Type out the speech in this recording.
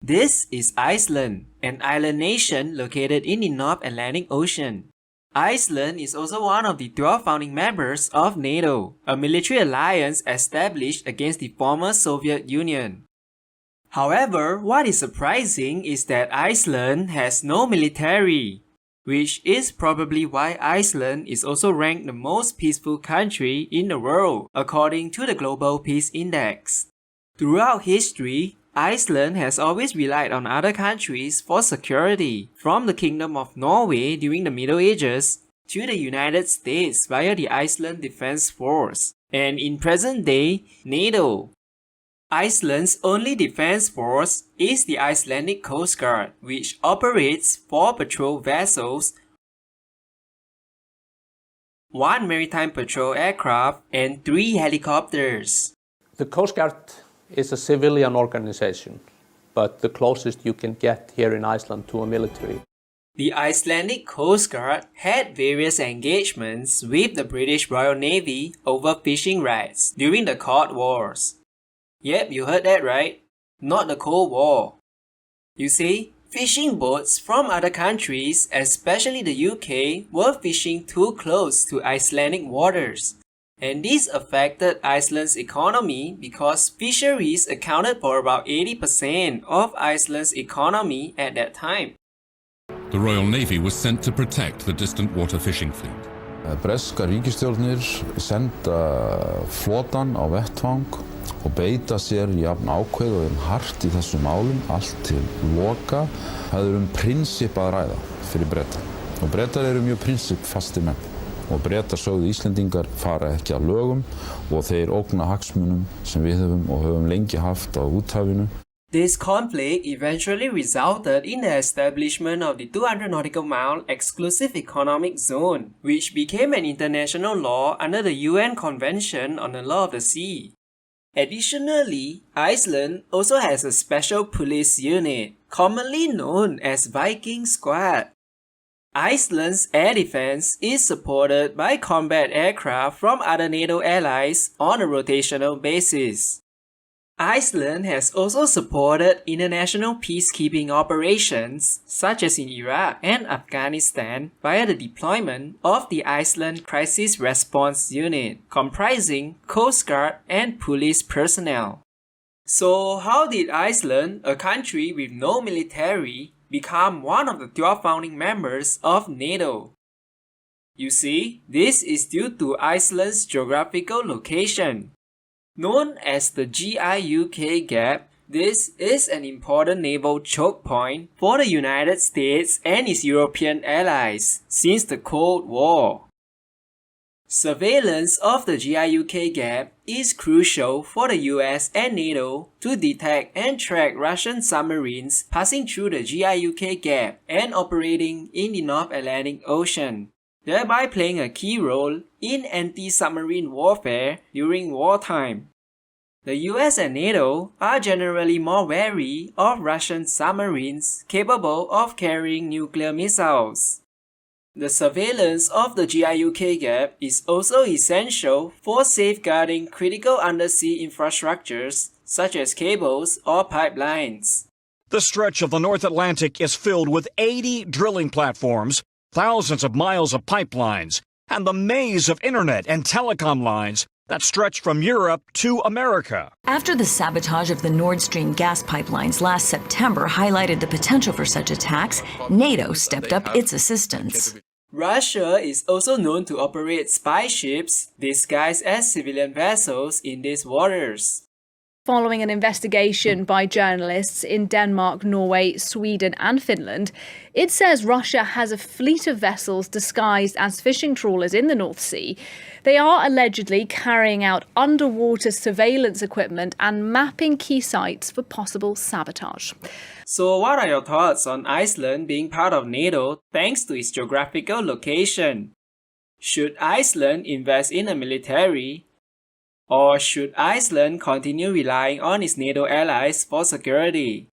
This is Iceland, an island nation located in the North Atlantic Ocean. Iceland is also one of the 12 founding members of NATO, a military alliance established against the former Soviet Union. However, what is surprising is that Iceland has no military, which is probably why Iceland is also ranked the most peaceful country in the world according to the Global Peace Index. Throughout history, Iceland has always relied on other countries for security, from the Kingdom of Norway during the Middle Ages to the United States via the Iceland Defense Force, and in present day, NATO. Iceland's only defense force is the Icelandic Coast Guard, which operates 4 patrol vessels, 1 maritime patrol aircraft, and 3 helicopters. The Coast Guard is a civilian organization, but the closest you can get here in Iceland to a military. The Icelandic Coast Guard had various engagements with the British Royal Navy over fishing rights during the Cold Wars. Yep, you heard that right. Not the Cold War. You see, fishing boats from other countries, especially the UK, were fishing too close to Icelandic waters. And this affected Iceland's economy because fisheries accounted for about 80% of Iceland's economy at that time. The Royal Navy was sent to protect the distant water fishing fleet. Breska ríkisstjórnir senda flotann á vettvang og beita sér jafn ákveðið og hart í þessum málum allt til loka. Það prinsip að ræða fyrir Breta. Og Bretar mjög prinsipfastir menn. Og Bretar sögðu Íslendingar fara ekki að lögum og þeir ógna hagsmunum sem við höfum og höfum lengi haft á úthafinu. This conflict eventually resulted in the establishment of the 200 nautical mile exclusive economic zone, which became an international law under the UN Convention on the Law of the Sea. Additionally, Iceland also has a special police unit, commonly known as Viking Squad. Iceland's air defense is supported by combat aircraft from other NATO allies on a rotational basis. Iceland has also supported international peacekeeping operations, such as in Iraq and Afghanistan, via the deployment of the Iceland Crisis Response Unit, comprising Coast Guard and police personnel. So how did Iceland, a country with no military, become one of the 12 founding members of NATO? You see, this is due to Iceland's geographical location. Known as the GIUK Gap, this is an important naval choke point for the United States and its European allies since the Cold War. Surveillance of the GIUK Gap is crucial for the US and NATO to detect and track Russian submarines passing through the GIUK Gap and operating in the North Atlantic Ocean, thereby playing a key role in anti-submarine warfare during wartime. The US and NATO are generally more wary of Russian submarines capable of carrying nuclear missiles. The surveillance of the GIUK Gap is also essential for safeguarding critical undersea infrastructures such as cables or pipelines. The stretch of the North Atlantic is filled with 80 drilling platforms, thousands of miles of pipelines, and the maze of internet and telecom lines that stretch from Europe to America. After the sabotage of the Nord Stream gas pipelines last September highlighted the potential for such attacks, NATO stepped up its assistance. Russia is also known to operate spy ships disguised as civilian vessels in these waters. Following an investigation by journalists in Denmark, Norway, Sweden and Finland, it says Russia has a fleet of vessels disguised as fishing trawlers in the North Sea. They are allegedly carrying out underwater surveillance equipment and mapping key sites for possible sabotage. So what are your thoughts on Iceland being part of NATO thanks to its geographical location? Should Iceland invest in a military? Or should Iceland continue relying on its NATO allies for security?